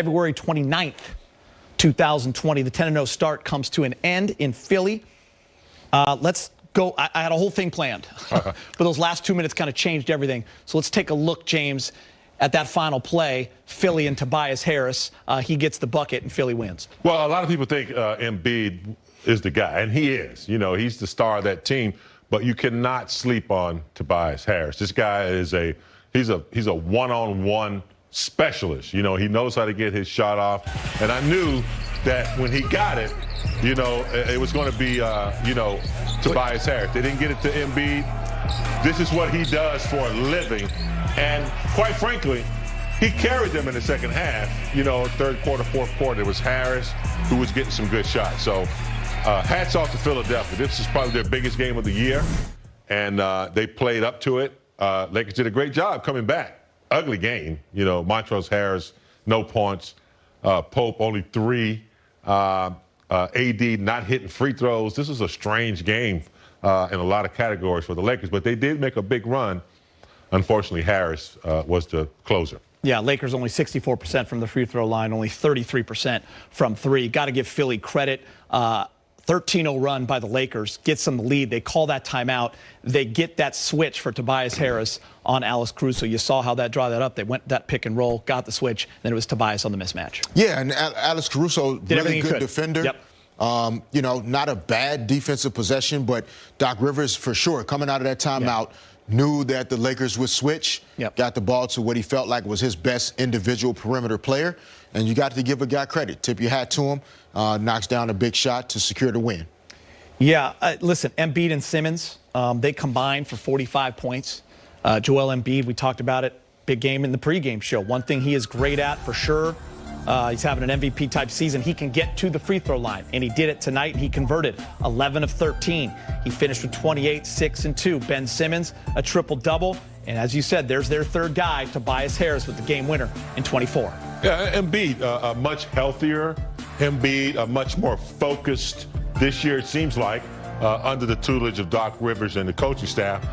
February 29th, 2020. The 10-0 start comes to an end in Philly. Let's go. I had a whole thing planned, but those last 2 minutes kind of changed everything. So let's take a look, James, at that final play, Philly and Tobias Harris. He gets the bucket and Philly wins. Well, a lot of people think Embiid is the guy, and he is. You know, he's the star of that team. But you cannot sleep on Tobias Harris. This guy is he's a one-on-one specialist. You know, he knows how to get his shot off. And I knew that when he got it, you know, it was going to be, you know, Tobias Harris. They didn't get it to Embiid. This is what he does for a living. And quite frankly, he carried them in the second half. You know, third quarter, fourth quarter, it was Harris who was getting some good shots. So hats off to Philadelphia. This is probably their biggest game of the year, and they played up to it. Lakers did a great job coming back. Ugly game. You know, Montrezl Harris, no points. Pope, only 3. AD not hitting free throws. This was a strange game in a lot of categories for the Lakers, but they did make a big run. Unfortunately, Harris was the closer. Yeah, Lakers only 64% from the free throw line, only 33% from 3. Got to give Philly credit. 13-0 run by the Lakers gets them the lead. They call that timeout. They get that switch for Tobias Harris on Alex Caruso. You saw how that draw that up. They went that pick and roll, got the switch, then it was Tobias on the mismatch. Yeah, and Alex Caruso, really good defender. Yep. You know, not a bad defensive possession, but Doc Rivers, for sure, coming out of that timeout, knew that the Lakers would switch, got the ball to what he felt like was his best individual perimeter player, and you got to give a guy credit. Tip your hat to him. Knocks down a big shot to secure the win. Yeah, listen, Embiid and Simmons, they combined for 45 points. Joel Embiid, we talked about it, big game in the pregame show. One thing he is great at for sure, he's having an MVP-type season. He can get to the free throw line, and he did it tonight. He converted 11 of 13. He finished with 28, 6, and 2. Ben Simmons, a triple-double. And as you said, there's their third guy, Tobias Harris, with the game winner in 24. Yeah, Embiid, a much healthier Embiid, a much more focused this year, it seems like, under the tutelage of Doc Rivers and the coaching staff.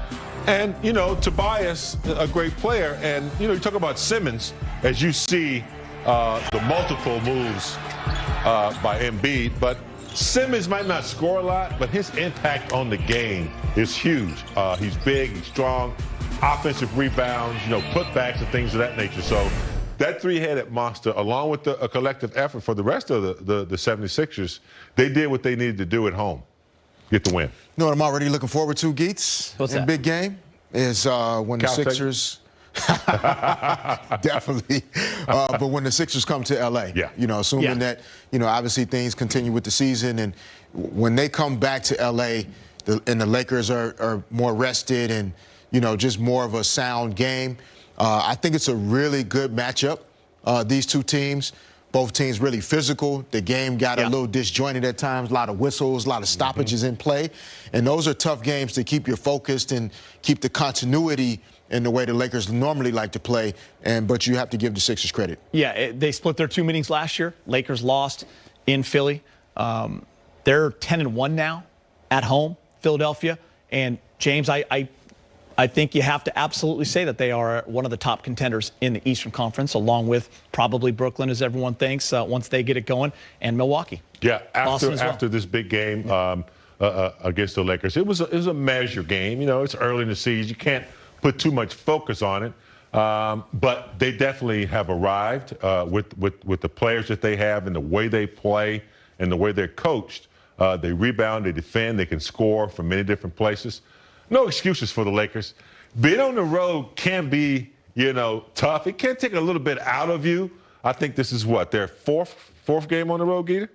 And, you know, Tobias, a great player. And, you know, you talk about Simmons, as you see the multiple moves by Embiid, but Simmons might not score a lot, but his impact on the game is huge. He's big, he's strong, offensive rebounds, you know, putbacks and things of that nature. So that three-headed monster, along with a collective effort for the rest of the 76ers, they did what they needed to do at home, get the win. You know what I'm already looking forward to, Geets? What's that? Big game is when the Sixers... Definitely. But when the Sixers come to L.A., you know, assuming that, you know, obviously things continue with the season, and when they come back to L.A. and the Lakers are more rested and, you know, just more of a sound game, I think it's a really good matchup, these two teams. Both teams really physical. The game got a little disjointed at times, a lot of whistles, a lot of stoppages in play. And those are tough games to keep you focused and keep the continuity in the way the Lakers normally like to play. But you have to give the Sixers credit. Yeah, they split their 2 meetings last year. Lakers lost in Philly. They're 10-1 now at home, Philadelphia. And, James, I think you have to absolutely say that they are one of the top contenders in the Eastern Conference, along with probably Brooklyn, as everyone thinks, once they get it going, and Milwaukee. Yeah, after this big game against the Lakers, it was a measure game. You know, it's early in the season. You can't put too much focus on it. But they definitely have arrived with the players that they have and the way they play and the way they're coached. They rebound, they defend, they can score from many different places. No excuses for the Lakers. Being on the road can be, you know, tough. It can take a little bit out of you. I think this is what, their fourth game on the road, Geeta?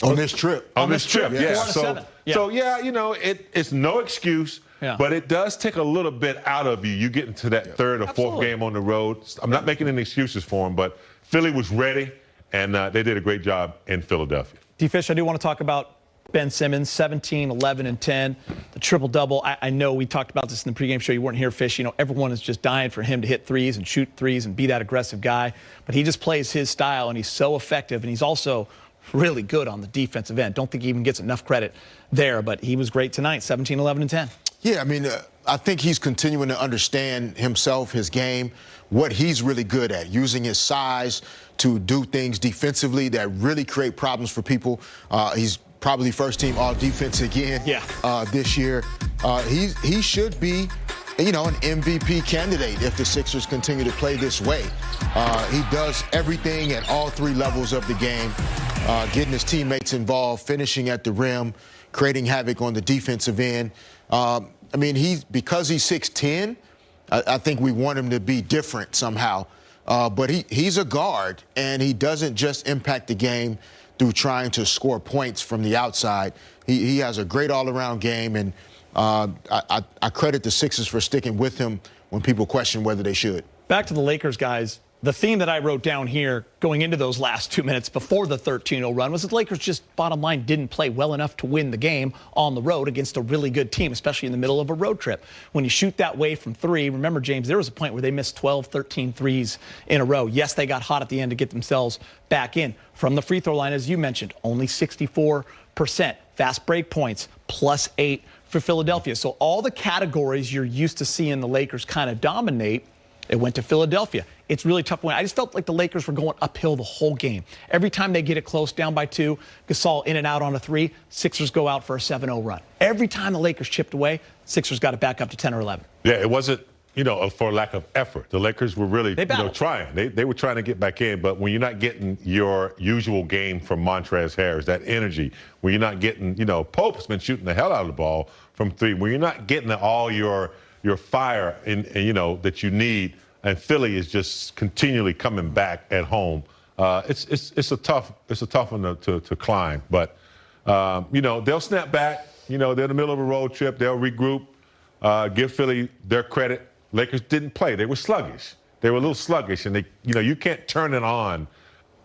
On this trip. On this trip, yeah. So, yeah, you know, it's no excuse, but it does take a little bit out of you. You get into that third or fourth game on the road. I'm not making any excuses for them, but Philly was ready, and they did a great job in Philadelphia. D-Fish, I do want to talk about Ben Simmons, 17, 11, and 10, the triple-double. I know we talked about this in the pregame show. You weren't here, Fish. You know, everyone is just dying for him to hit threes and shoot threes and be that aggressive guy. But he just plays his style, and he's so effective, and he's also really good on the defensive end. Don't think he even gets enough credit there, but he was great tonight, 17, 11, and 10. Yeah, I mean, I think he's continuing to understand himself, his game, what he's really good at, using his size to do things defensively that really create problems for people. He's probably first team all defense again this year. He should be, an MVP candidate if the Sixers continue to play this way. He does everything at all three levels of the game, getting his teammates involved, finishing at the rim, creating havoc on the defensive end. Because he's 6'10", I think we want him to be different somehow. But he's a guard, and he doesn't just impact the game through trying to score points from the outside. He has a great all-around game, and I credit the Sixers for sticking with him when people question whether they should. Back to the Lakers, guys. The theme that I wrote down here going into those last 2 minutes before the 13-0 run was that the Lakers just, bottom line, didn't play well enough to win the game on the road against a really good team, especially in the middle of a road trip. When you shoot that way from three, remember, James, there was a point where they missed 12, 13 threes in a row. Yes, they got hot at the end to get themselves back in. From the free throw line, as you mentioned, only 64%. Fast break points, +8 for Philadelphia. So all the categories you're used to seeing the Lakers kind of dominate, it went to Philadelphia. It's really tough to win. I just felt like the Lakers were going uphill the whole game. Every time they get it close, down by 2, Gasol in and out on a 3, Sixers go out for a 7-0 run. Every time the Lakers chipped away, Sixers got it back up to 10 or 11. Yeah, it wasn't, for lack of effort. The Lakers were really, trying. They were trying to get back in, but when you're not getting your usual game from Montrezl Harrell, that energy, when you're not getting, Pope's been shooting the hell out of the ball from 3, when you're not getting all your fire that you need, and Philly is just continually coming back at home. It's a tough one to climb, but they'll snap back. They're in the middle of a road trip. They'll regroup. Give Philly their credit. Lakers didn't play. They were sluggish. They were a little sluggish, and you can't turn it on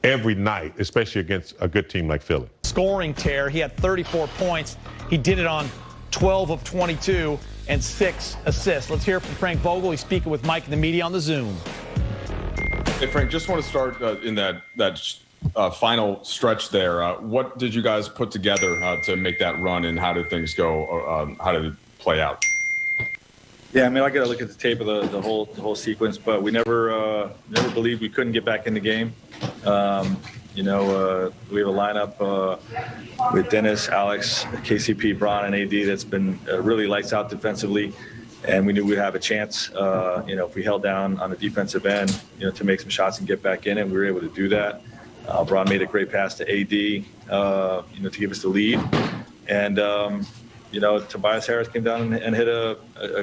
every night, especially against a good team like Philly. Scoring tear. He had 34 points. He did it on 12 of 22 and 6 assists. Let's hear from Frank Vogel. He's speaking with Mike and the media on the Zoom. Hey, Frank, just want to start in that final stretch there. What did you guys put together to make that run, and how did things go? How did it play out? Yeah, I got to look at the tape of the whole sequence, but we never believed we couldn't get back in the game. We have a lineup with Dennis, Alex, KCP, Bron, and AD that's been really lights out defensively, and we knew we'd have a chance, if we held down on the defensive end, to make some shots and get back in it. We were able to do that. Bron made a great pass to AD, to give us the lead, and Tobias Harris came down and hit a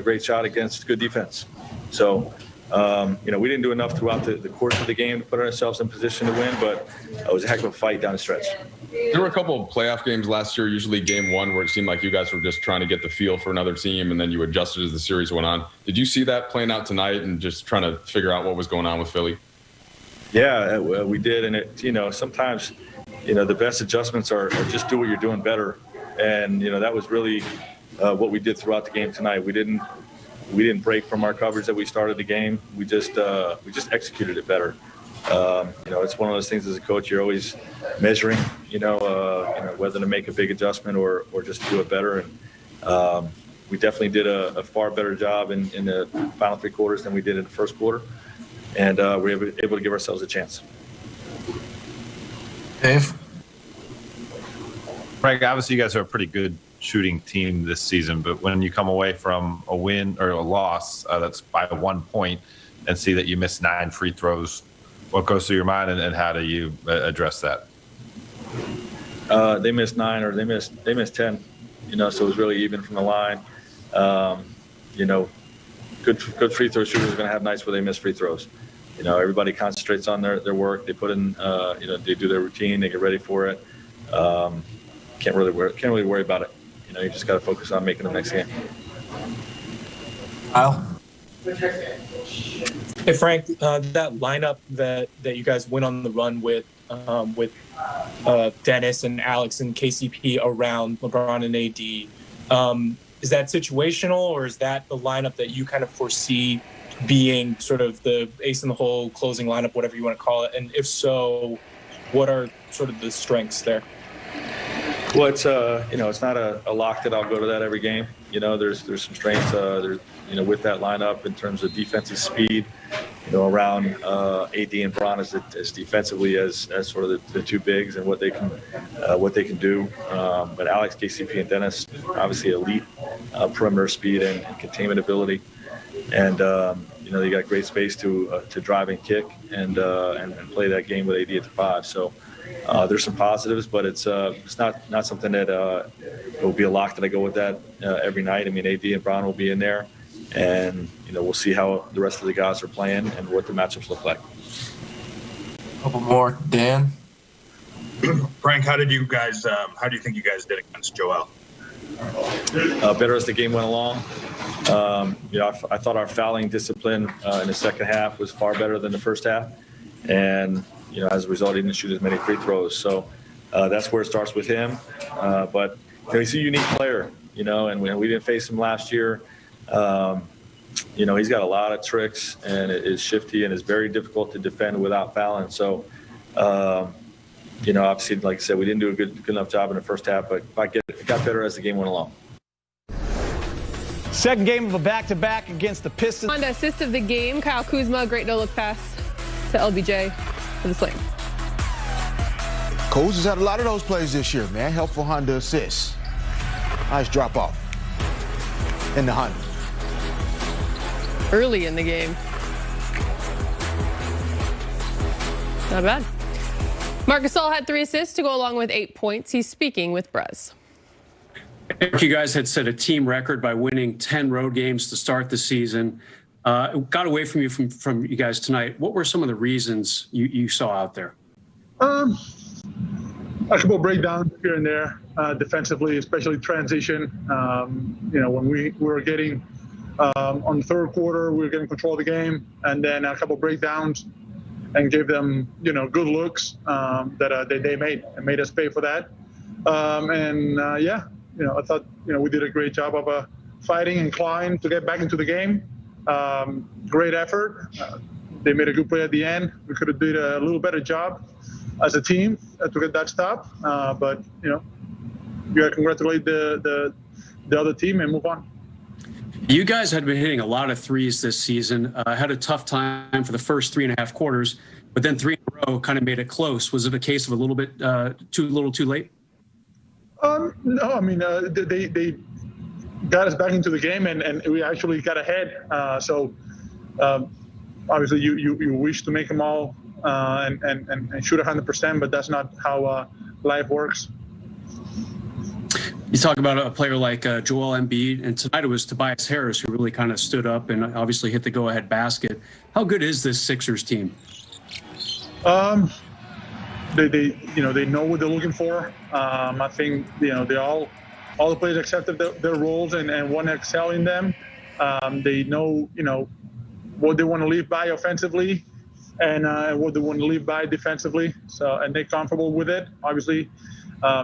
great shot against good defense. So. We didn't do enough throughout the course of the game to put ourselves in position to win, but it was a heck of a fight down the stretch. There were a couple of playoff games last year, usually game 1, where it seemed like you guys were just trying to get the feel for another team, and then you adjusted as the series went on. Did you see that playing out tonight and just trying to figure out what was going on with Philly? Yeah, we did, and sometimes, the best adjustments are just do what you're doing better, and that was really what we did throughout the game tonight. We didn't break from our coverage that we started the game. We just executed it better. It's one of those things as a coach, you're always measuring, whether to make a big adjustment or just do it better. And we definitely did a far better job in the final 3 quarters than we did in the first quarter. And we were able to give ourselves a chance. Dave? Frank, obviously you guys are a pretty good shooting team this season, but when you come away from a win or a loss that's by 1 point and see that you missed 9 free throws, what goes through your mind, and how do you address that? They missed 9 or they missed 10, so it was really even from the line. Good free throw shooters are going to have nights where they miss free throws. Everybody concentrates on their work. They put in, they do their routine, they get ready for it. Can't really worry about it. You just got to focus on making the next game. Kyle? Hey, Frank, that lineup that you guys went on the run with Dennis and Alex and KCP around LeBron and AD, is that situational, or is that the lineup that you kind of foresee being sort of the ace in the hole, closing lineup, whatever you want to call it? And if so, what are sort of the strengths there? Well, it's it's not a lock that I'll go to that every game. There's some strengths with that lineup in terms of defensive speed. around AD and Bron as defensively as sort of the two bigs and what they can do. But Alex, KCP, and Dennis, obviously elite perimeter speed and containment ability, and they got great space to drive and kick and play that game with AD at the 5. So there's some positives, but it's not something that it will be a lock that I go with that every night. I mean, AD and Bron will be in there. And, we'll see how the rest of the guys are playing and what the matchups look like. A couple more. Dan? Frank, how do you think you guys did against Joel? Better as the game went along. I thought our fouling discipline in the second half was far better than the first half. And, as a result, he didn't shoot as many free throws. So that's where it starts with him. But he's a unique player, and we didn't face him last year. He's got a lot of tricks and it is shifty and is very difficult to defend without fouling. So, obviously, like I said, we didn't do a good enough job in the first half, but it got better as the game went along. Second game of a back-to-back against the Pistons. On to assist of the game, Kyle Kuzma, great no-look pass to LBJ for the Flames. Kuz has had a lot of those plays this year, man. Helpful Honda assists. Nice drop off in the Honda. Early in the game. Not bad. Marc Gasol had 3 assists to go along with 8 points. He's speaking with Brez. Eric, you guys had set a team record by winning 10 road games to start the season. It got away from you guys tonight. What were some of the reasons you saw out there? A couple of breakdowns here and there, defensively, especially transition. When we were getting on the third quarter, we were getting control of the game, and then a couple of breakdowns and gave them, good looks that they made us pay for that. I thought, we did a great job of fighting and clawing to get back into the game. Great effort. They made a good play at the end. We could have did a little better job as a team to get that stop. But you got to congratulate the other team and move on. You guys had been hitting a lot of threes this season. Had a tough time for the first 3.5 quarters, but then 3 in a row kind of made it close. Was it a case of a little bit too late? No, I mean, they got us back into the game and we actually got ahead. So obviously you wish to make them all and shoot 100%, but that's not how life works. You talk about a player like Joel Embiid, and tonight it was Tobias Harris who really kind of stood up and obviously hit the go-ahead basket. How good is this Sixers team? They know what they're looking for. I think they all the players accepted their roles and want to excel in them. They know what they want to live by offensively and what they want to live by defensively. So and they're comfortable with it. Obviously,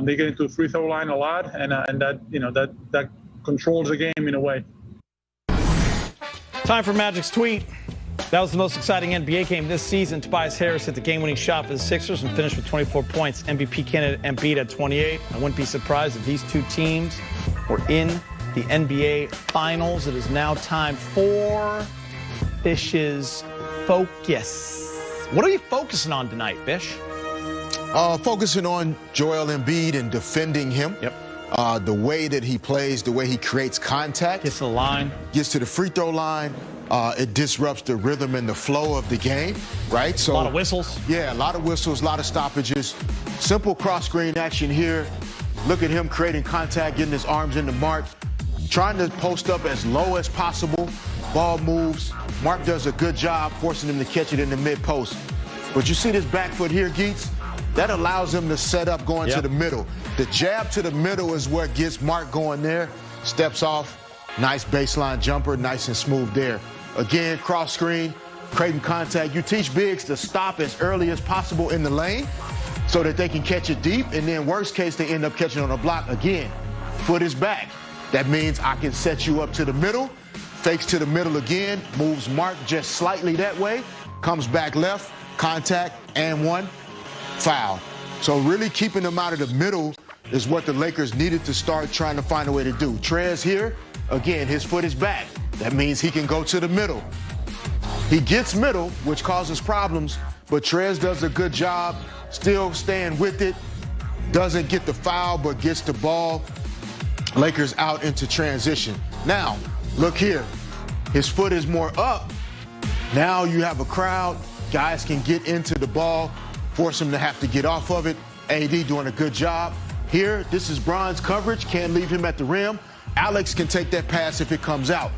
they get into the free throw line a lot, and that controls the game in a way. Time for Magic's tweet. That was the most exciting NBA game this season. Tobias Harris hit the game-winning shot for the Sixers and finished with 24 points. MVP candidate Embiid at 28. I wouldn't be surprised if these two teams were in the NBA Finals. It is now time for Fish's Focus. What are you focusing on tonight, Fish? Focusing on Joel Embiid and defending him. Yep. The way that he plays, the way he creates contact. Gets to the line. Gets to the free throw line. It disrupts the rhythm and the flow of the game, right? So a lot of whistles. Yeah, a lot of whistles, a lot of stoppages. Simple cross-screen action here. Look at him creating contact, getting his arms into Mark, trying to post up as low as possible. Ball moves. Mark does a good job forcing him to catch it in the mid-post. But you see this back foot here, Geets? That allows him to set up going to the middle. The jab to the middle is what gets Mark going there. Steps off. Nice baseline jumper, nice and smooth there. Again, cross screen, creating contact. You teach bigs to stop as early as possible in the lane so that they can catch it deep, and then worst case, they end up catching on a block again. Foot is back. That means I can set you up to the middle, fakes to the middle again, moves Mark just slightly that way, comes back left, contact, and one, foul. So really keeping them out of the middle is what the Lakers needed to start trying to find a way to do. Trez here, again, his foot is back. That means he can go to the middle. He gets middle, which causes problems, but Trez does a good job still staying with it. Doesn't get the foul, but gets the ball. Lakers out into transition. Now, look here. His foot is more up. Now you have a crowd. Guys can get into the ball, force him to have to get off of it. AD doing a good job. Here, this is Bron's coverage. Can't leave him at the rim. Alex can take that pass if it comes out.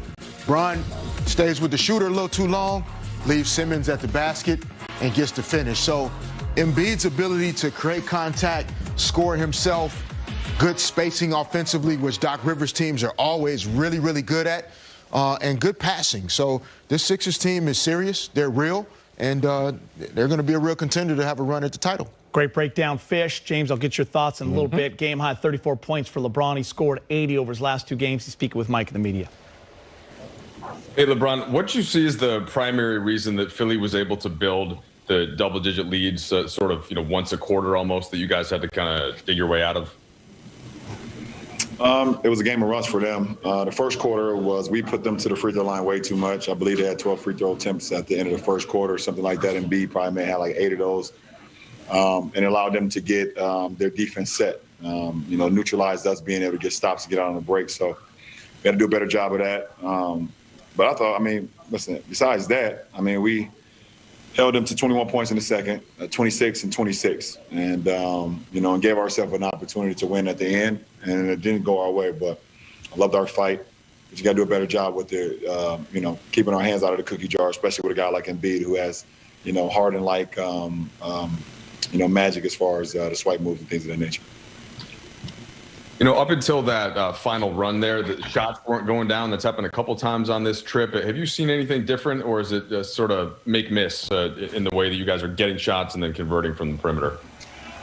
Bron stays with the shooter a little too long, leaves Simmons at the basket, and gets the finish. So Embiid's ability to create contact, score himself, good spacing offensively, which Doc Rivers teams are always really, really good at, and good passing. So this Sixers team is serious. They're real, and they're going to be a real contender to have a run at the title. Great breakdown, Fish. James, I'll get your thoughts in a little bit. Game high, 34 points for LeBron. He scored 80 over his last 2 games. He's speaking with Mike in the media. Hey, LeBron, what you see is the primary reason that Philly was able to build the double-digit leads sort of, once a quarter almost that you guys had to kind of dig your way out of? It was a game of rust for them. The first quarter was we put them to the free throw line way too much. I believe they had 12 free throw attempts at the end of the first quarter, something like that. And B probably may have like 8 of those. And it allowed them to get their defense set, neutralized us being able to get stops to get out on the break. So we had to do a better job of that. But I thought, listen, besides that, we held them to 21 points in the second, 26 and 26. And, and gave ourselves an opportunity to win at the end. And it didn't go our way, but I loved our fight. But you got to do a better job with keeping our hands out of the cookie jar, especially with a guy like Embiid who has, Harden-like, magic as far as the swipe moves and things of that nature. Up until that final run there, the shots weren't going down. That's happened a couple times on this trip. Have you seen anything different, or is it sort of make-miss in the way that you guys are getting shots and then converting from the perimeter?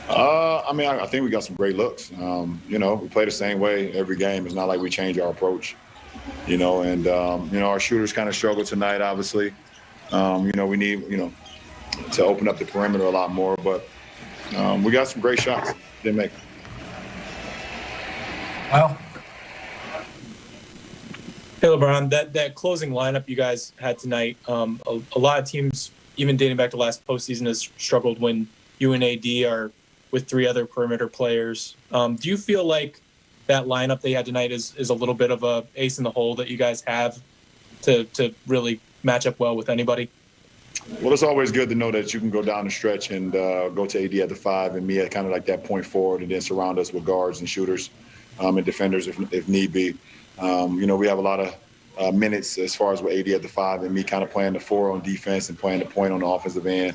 I think we got some great looks. We play the same way every game. It's not like we change our approach, and our shooters kind of struggle tonight, obviously. We need, to open up the perimeter a lot more, but we got some great shots. Didn't make. Well, hey, LeBron, that closing lineup you guys had tonight, a lot of teams, even dating back to last postseason, has struggled when you and AD are with 3 other perimeter players. Do you feel like that lineup they had tonight is a little bit of a ace in the hole that you guys have to really match up well with anybody? Well, it's always good to know that you can go down the stretch and go to AD at the 5 and me at kind of like that point forward, and then surround us with guards and shooters and defenders if need be. We have a lot of minutes as far as with AD at the 5 and me kind of playing the 4 on defense and playing the point on the offensive end.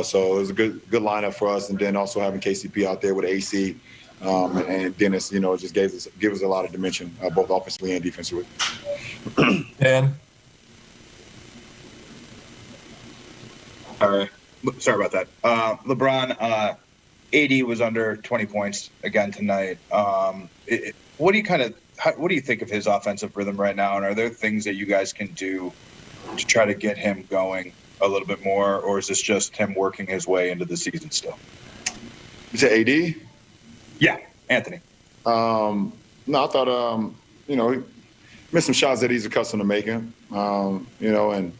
So it was a good lineup for us, and then also having KCP out there with AC and Dennis, it just gives us a lot of dimension, both offensively and defensively. Dan. All right. Sorry about that. LeBron, AD was under 20 points again tonight. What do you think of his offensive rhythm right now? And are there things that you guys can do to try to get him going a little bit more, or is this just him working his way into the season still? You said AD? Yeah, Anthony. No, I thought, he missed some shots that he's accustomed to making, and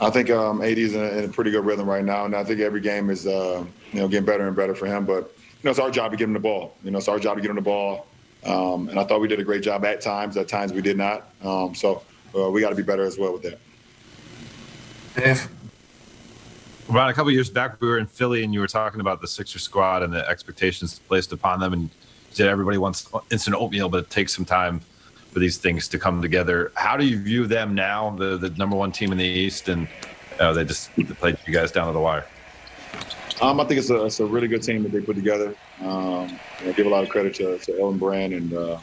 I think AD is in a pretty good rhythm right now, and I think every game is, getting better and better for him. But, it's our job to get him the ball. It's our job to get him the ball, and I thought we did a great job at times. At times we did not. So we got to be better as well with that. Dave. Ron, a couple of years back, we were in Philly, and you were talking about the Sixers squad and the expectations placed upon them, and you said everybody wants instant oatmeal, but it takes some time for these things to come together. How do you view them now, the number 1 team in the East, and they just played you guys down to the wire? I think it's a really good team that they put together. I give a lot of credit to Ellen Brand and the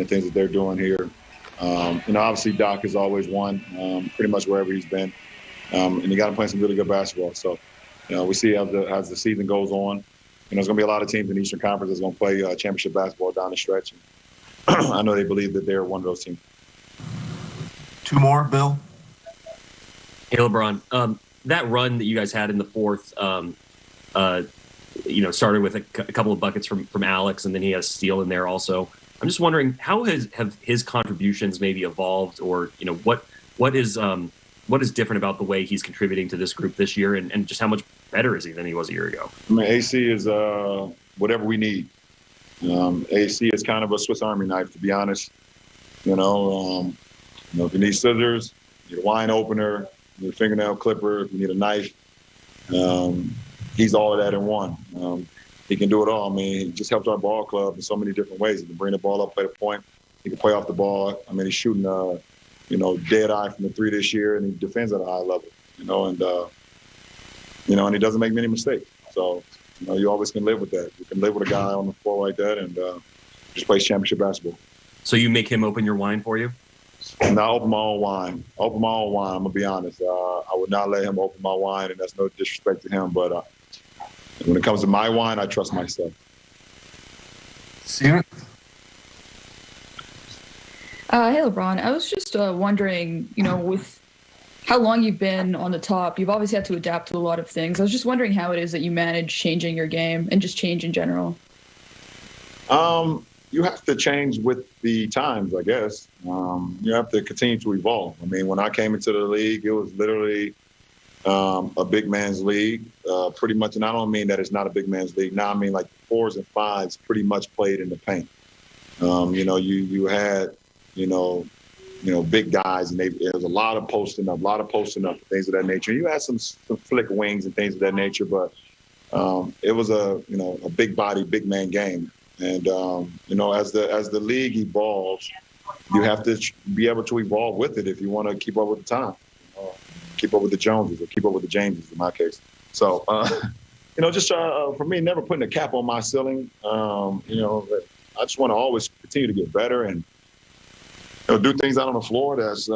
things that they're doing here. Obviously Doc is always one, pretty much wherever he's been. And you got to play some really good basketball. So, we see as the season goes on, there's going to be a lot of teams in the Eastern Conference that's going to play championship basketball down the stretch. I know they believe that they're one of those teams. 2 more, Bill. Hey, LeBron. That run that you guys had in the fourth, started with a couple of buckets from Alex, and then he has steal in there also. I'm just wondering, how have his contributions maybe evolved, or what is what is different about the way he's contributing to this group this year, and just how much better is he than he was a year ago? I mean, AC is whatever we need. AC is kind of a Swiss Army knife, to be honest. If you need scissors, you need a wine opener, you need a fingernail clipper, if you need a knife, he's all of that in one. He can do it all. I mean, he just helps our ball club in so many different ways. He can bring the ball up, play the point. He can play off the ball. I mean, he's shooting, dead eye from the three this year, and he defends at a high level, and he doesn't make many mistakes. So, you always can live with that. You can live with a guy on the floor like that and just plays championship basketball. So you make him open your wine for you? No, I open my own wine. I'm going to be honest. I would not let him open my wine, and that's no disrespect to him. But when it comes to my wine, I trust myself. Sierra? Hey, LeBron. I was just wondering, with how long you've been on the top, you've obviously had to adapt to a lot of things. I was just wondering how it is that you manage changing your game and just change in general. You have to change with the times, I guess. You have to continue to evolve. I mean, when I came into the league, it was literally a big man's league, pretty much. And I don't mean that it's not a big man's league. Now I mean like 4s and 5s pretty much played in the paint. You had, big guys, and there was a lot of posting up, things of that nature. You had some flick wings and things of that nature, but it was a big body, big man game. And as the league evolves, you have to be able to evolve with it if you want to keep up with the time, keep up with the Joneses or keep up with the Jameses in my case. So, for me, never putting a cap on my ceiling. I just want to always continue to get better and do things out on the floor that's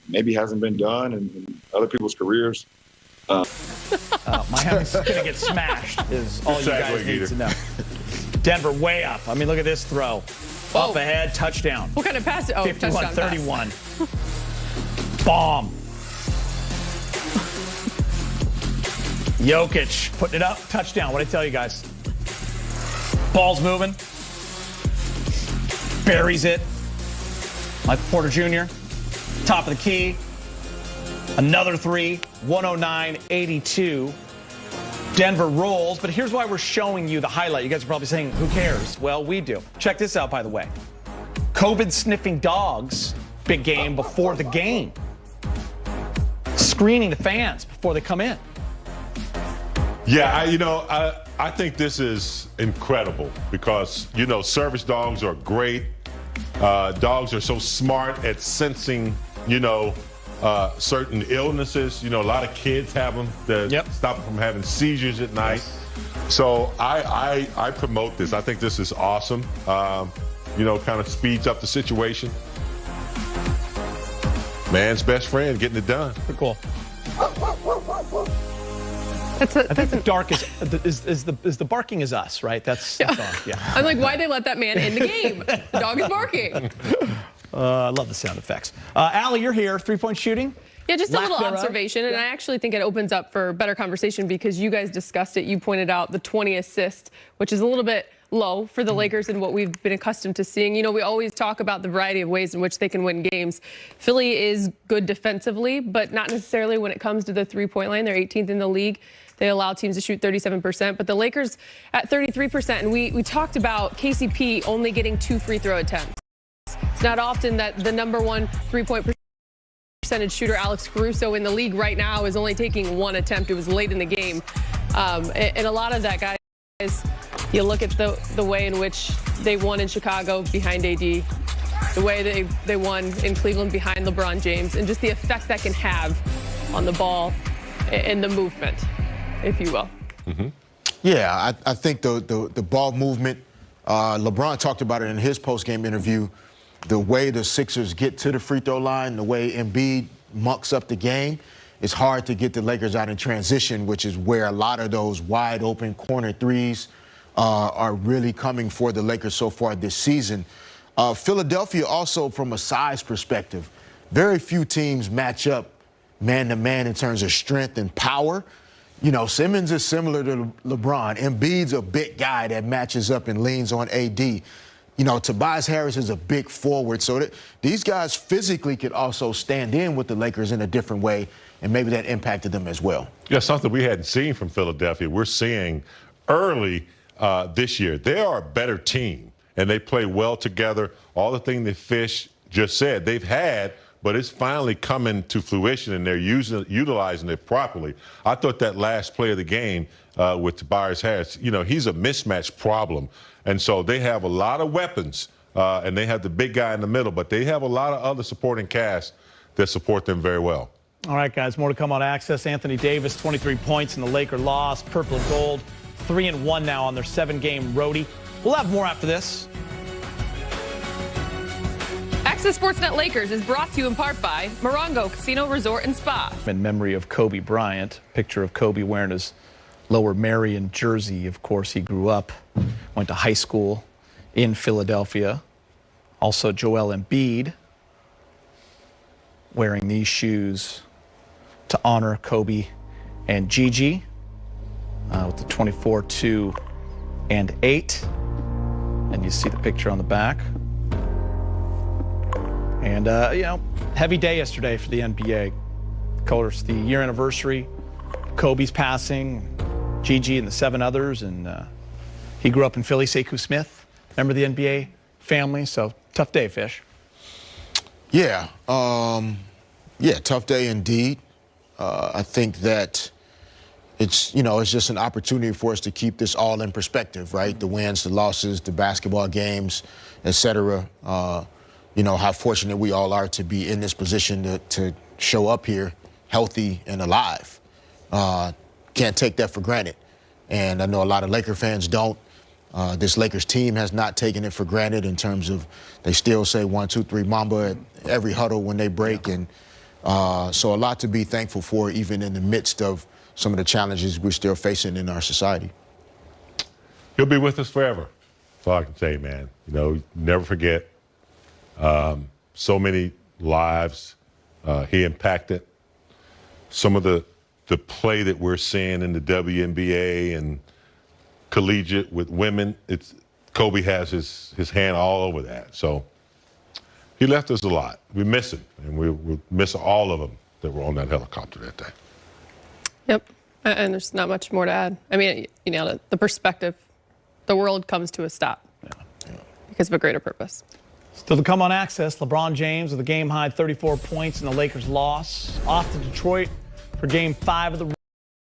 maybe hasn't been done in other people's careers. Miami's going to get smashed is all you guys need to know. Denver way up. I mean, look at this throw. Up ahead, touchdown. What kind of pass? 51-31. Bomb. Jokic putting it up, touchdown. What'd I tell you guys? Ball's moving. Buries it. Michael Porter Jr., top of the key. Another three, 109-82. Denver rolls, but here's why we're showing you the highlight. You guys are probably saying, who cares? Well, we do. Check this out, by the way. COVID-sniffing dogs, big game before the game. Screening the fans before they come in. Yeah, I think this is incredible because, service dogs are great. Dogs are so smart at sensing, certain illnesses. A lot of kids have them that stop them from having seizures at night. So I promote this. I think this is awesome. Kind of speeds up the situation. Man's best friend getting it done. Pretty cool. I think the dark is the barking is us, right? That's all. Yeah. I'm like, why'd they let that man in the game? The dog is barking. I love the sound effects. Allie, you're here. 3-point shooting? Yeah, just a little observation, and I actually think it opens up for better conversation because you guys discussed it. You pointed out the 20 assists, which is a little bit low for the Lakers and what we've been accustomed to seeing. We always talk about the variety of ways in which they can win games. Philly is good defensively, but not necessarily when it comes to the three-point line. They're 18th in the league. They allow teams to shoot 37%, but the Lakers at 33%. And we talked about KCP only getting 2 free throw attempts. It's not often that the number one three-point percentage shooter, Alex Caruso, in the league right now is only taking 1 attempt. It was late in the game. And a lot of that, guys, you look at the way in which they won in Chicago behind AD, the way they won in Cleveland behind LeBron James, and just the effect that can have on the ball and the movement, if you will. Mm-hmm. Yeah, I think the ball movement, LeBron talked about it in his post-game interview, the way the Sixers get to the free throw line, the way Embiid mucks up the game, it's hard to get the Lakers out in transition, which is where a lot of those wide open corner threes are really coming for the Lakers so far this season. Philadelphia also, from a size perspective, very few teams match up man-to-man in terms of strength and power. Simmons is similar to LeBron. Embiid's a big guy that matches up and leans on AD. Tobias Harris is a big forward, so that these guys physically could also stand in with the Lakers in a different way, and maybe that impacted them as well. Yeah, something we hadn't seen from Philadelphia. We're seeing early this year. They are a better team, and they play well together. All the things that Fish just said, they've had, but it's finally coming to fruition, and they're utilizing it properly. I thought that last play of the game with Tobias Harris, he's a mismatch problem. And so they have a lot of weapons, and they have the big guy in the middle, but they have a lot of other supporting cast that support them very well. All right, guys, more to come on Access. Anthony Davis, 23 points in the Laker loss. Purple and gold, 3-1 now on their 7-game roadie. We'll have more after this. Access Sportsnet Lakers is brought to you in part by Morongo Casino Resort and Spa. In memory of Kobe Bryant, picture of Kobe wearing his Lower Merion jersey. Of course, he grew up, went to high school in Philadelphia. Also, Joel Embiid wearing these shoes to honor Kobe and Gigi with the 24, 2, and 8. And you see the picture on the back. And, heavy day yesterday for the NBA. Of course, the year anniversary, Kobe's passing, Gigi and the 7 others, and he grew up in Philly. Sekou Smith, member of the NBA family, so tough day, Fish. Yeah, tough day indeed. I think that it's just an opportunity for us to keep this all in perspective, right? The wins, the losses, the basketball games, etc. How fortunate we all are to be in this position to show up here healthy and alive. Can't take that for granted. And I know a lot of Laker fans don't. This Lakers team has not taken it for granted in terms of they still say 1, 2, 3 Mamba at every huddle when they break. And so a lot to be thankful for, even in the midst of some of the challenges we're still facing in our society. He'll be with us forever. That's all I can say, man. Never forget. So many lives he impacted. Some of the play that we're seeing in the WNBA and collegiate with women, Kobe has his hand all over that. So he left us a lot. We miss him, and we miss all of them that were on that helicopter that day. Yep, and there's not much more to add. I mean, the perspective, the world comes to a stop because of a greater purpose. Still to come on Access, LeBron James with a game-high 34 points in the Lakers loss. Off to Detroit for Game 5 of the